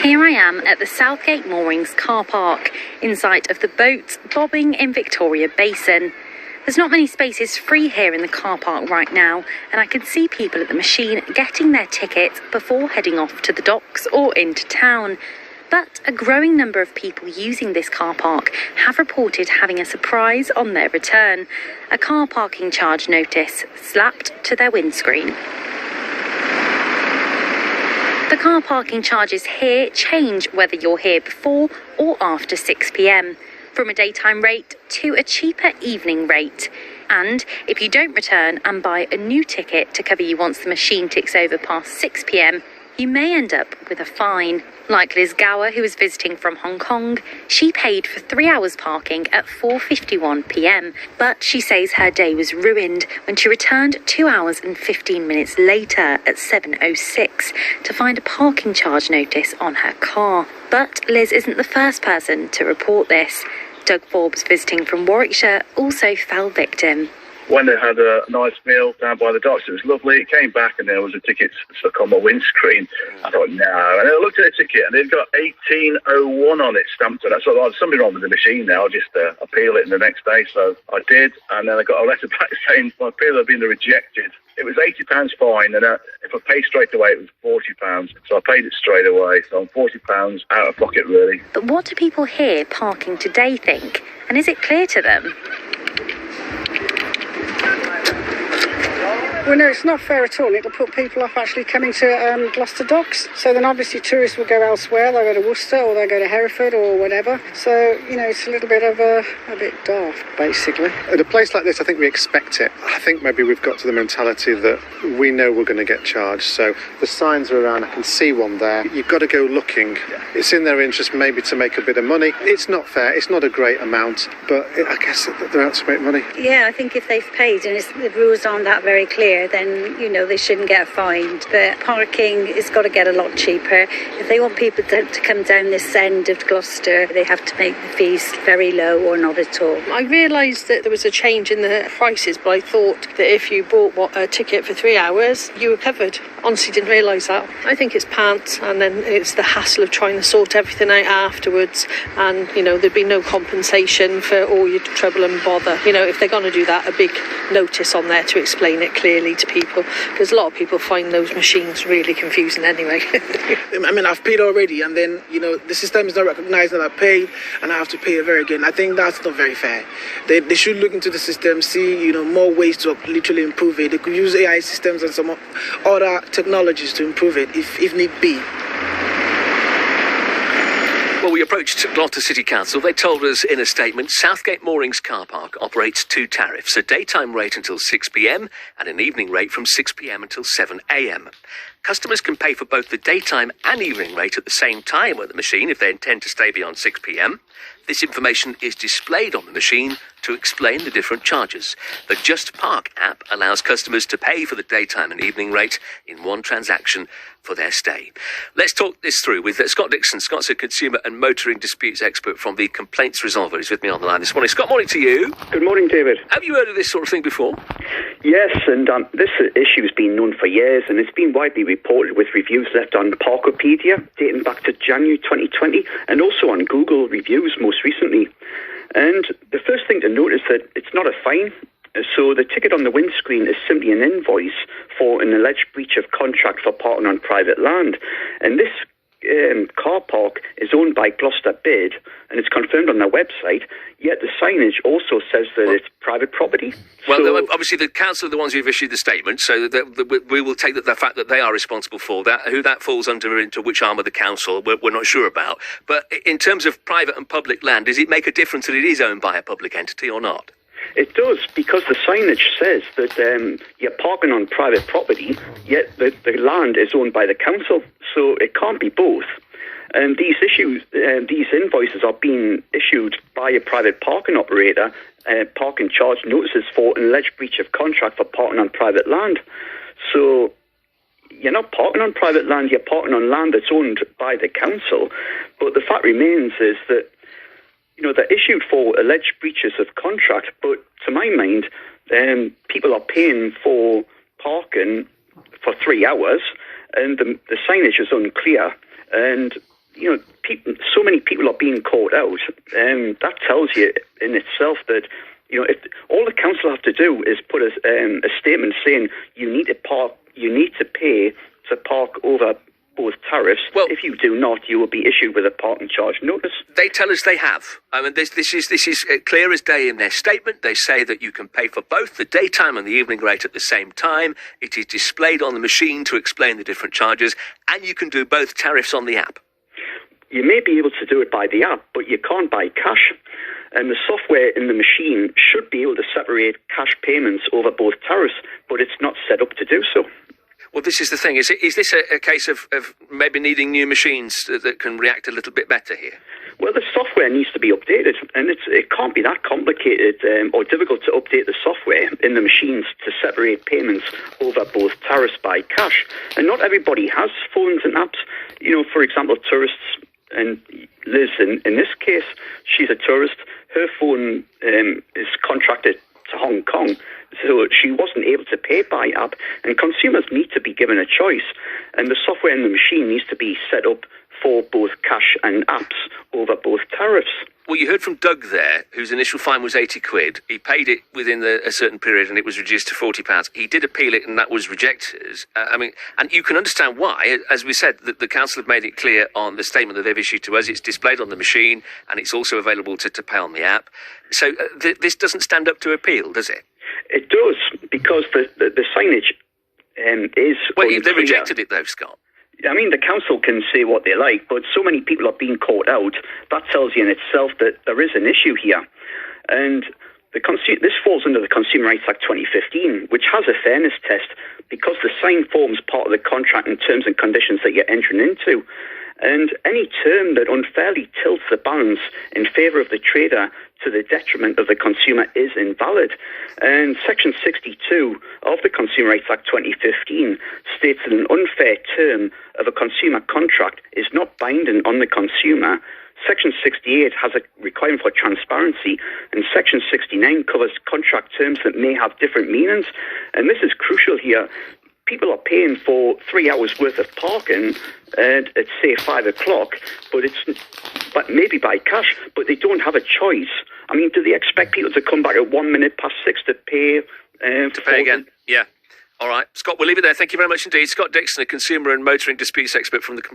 Here I am at the Southgate Moorings car park, in sight of the boats bobbing in Victoria Basin. There's not many spaces free here in the car park right now, and I can see people at the machine getting their tickets before heading off to the docks or into town. But a growing number of people using this car park have reported having a surprise on their return: a car parking charge notice slapped to their windscreen. The car parking charges here change whether you're here before or after 6 p.m, from a daytime rate to a cheaper evening rate. And if you don't return and buy a new ticket to cover you once the machine ticks over past 6 p.m, you may end up with a fine. Like Liz Gower, who was visiting from Hong Kong, she paid for 3 hours parking at 4:51 p.m, but she says her day was ruined when she returned 2 hours and 15 minutes later at 7:06 to find a parking charge notice on her car. But Liz isn't the first person to report this. Doug Forbes, visiting from Warwickshire, also fell victim. When they had a nice meal down by the docks, it was lovely. It came back and there was a ticket stuck on my windscreen. I thought, no. And I looked at the ticket and they'd got 1801 on it stamped on it. So I thought, there's something wrong with the machine now. I'll just appeal it the next day. So I did. And then I got a letter back saying my appeal had been rejected. It was £80 fine, and if I paid straight away, it was £40. So I paid it straight away. So I'm £40 out of pocket, really. But what do people here parking today think? And is it clear to them? Well, no, it's not fair at all. It'll put people off actually coming to Gloucester docks. So then obviously tourists will go elsewhere. They'll go to Worcester or they'll go to Hereford or whatever. So, it's a little bit of a bit daft, basically. At a place like this, I think we expect it. I think maybe we've got to the mentality that we know we're going to get charged. So the signs are around. I can see one there. You've got to go looking. It's in their interest maybe to make a bit of money. It's not fair. It's not a great amount, but I guess they're out to make money. Yeah, I think if they've paid and the rules aren't that very clear, then, they shouldn't get fined. But parking has got to get a lot cheaper. If they want people to come down this end of Gloucester, they have to make the fees very low or not at all. I realised that there was a change in the prices, but I thought that if you bought a ticket for 3 hours, you were covered. Honestly, didn't realise that. I think it's pants, and then it's the hassle of trying to sort everything out afterwards, and, there'd be no compensation for all your trouble and bother. If they're going to do that, a big notice on there to explain it clearly to people, because a lot of people find those machines really confusing anyway. I've paid already, and then, the system is not recognising that I paid, and I have to pay over again. I think that's not very fair. They should look into the system, see, more ways to literally improve it. They could use AI systems and some other technologies to improve it, if need be. Well, we approached Gloucester City Council. They told us in a statement, Southgate Moorings car park operates 2 tariffs, a daytime rate until 6 p.m. and an evening rate from 6 p.m. until 7 a.m. Customers can pay for both the daytime and evening rate at the same time at the machine if they intend to stay beyond 6 p.m. This information is displayed on the machine to explain the different charges. The Just Park app allows customers to pay for the daytime and evening rate in one transaction for their stay. Let's talk this through with Scott Dixon. Scott's a consumer and motoring disputes expert from the Complaints Resolver. He's with me on the line this morning. Scott, morning to you. Good morning, David. Have you heard of this sort of thing before? Yes, and this issue has been known for years, and it's been widely reported with reviews left on Parkopedia dating back to January 2020, and also on Google reviews most recently. And the first thing to note is that it's not a fine. So the ticket on the windscreen is simply an invoice for an alleged breach of contract for parking on private land. And this car park is owned by Gloucester Bid, and it's confirmed on their website, yet the signage also says that it's private property. Well, obviously the council are the ones who've issued the statement, so we will take the fact that they are responsible for that. Who that falls under, into which arm of the council, we're not sure about. But in terms of private and public land, does it make a difference that it is owned by a public entity or not? It does, because the signage says that you're parking on private property, yet the land is owned by the council, so it can't be both. And these invoices are being issued by a private parking operator, parking charge notices for an alleged breach of contract for parking on private land. So you're not parking on private land, you're parking on land that's owned by the council. But the fact remains is that they're issued for alleged breaches of contract, but to my mind, people are paying for parking for 3 hours, and the signage is unclear, and so many people are being caught out, that tells you in itself that, if all the council have to do is put a statement saying you need to pay to park over both tariffs. Well, if you do not, you will be issued with a parking charge notice. They tell us they have. I mean, this is clear as day in their statement. They say that you can pay for both the daytime and the evening rate at the same time. It is displayed on the machine to explain the different charges, and you can do both tariffs on the app. You may be able to do it by the app, but you can't by cash. And the software in the machine should be able to separate cash payments over both tariffs, but it's not set up to do so. Well, this is the thing. Is this a case of maybe needing new machines that can react a little bit better here? Well, the software needs to be updated, and it can't be that complicated or difficult to update the software in the machines to separate payments over both tariffs by cash. And not everybody has phones and apps. For example, tourists, and Liz, in this case, she's a tourist. Her phone is contracted to Hong Kong, so she wasn't able to pay by app, and consumers need to be given a choice, and the software in the machine needs to be set up for both cash and apps over both tariffs. Well, you heard from Doug there, whose initial fine was £80. He paid it within a certain period and it was reduced to £40. He did appeal it and that was rejected. And you can understand why. As we said, the council have made it clear on the statement that they've issued to us. It's displayed on the machine and it's also available to pay on the app. So this doesn't stand up to appeal, does it? It does, because the signage is... Well, they rejected it though, Scott. I mean, the council can say what they like, but so many people are being caught out. That tells you in itself that there is an issue here. And this falls under the Consumer Rights Act 2015, which has a fairness test, because the sign forms part of the contract and terms and conditions that you're entering into. And any term that unfairly tilts the balance in favour of the trader to the detriment of the consumer is invalid. And Section 62 of the Consumer Rights Act 2015 states that an unfair term of a consumer contract is not binding on the consumer. Section 68 has a requirement for transparency, and Section 69 covers contract terms that may have different meanings. And this is crucial here. People are paying for 3 hours worth of parking at say 5 o'clock, but maybe by cash, but they don't have a choice. I mean, do they expect people to come back at 1 minute past 6 to pay? To pay again? Yeah. All right. Scott, we'll leave it there. Thank you very much indeed. Scott Dixon, a consumer and motoring disputes expert from the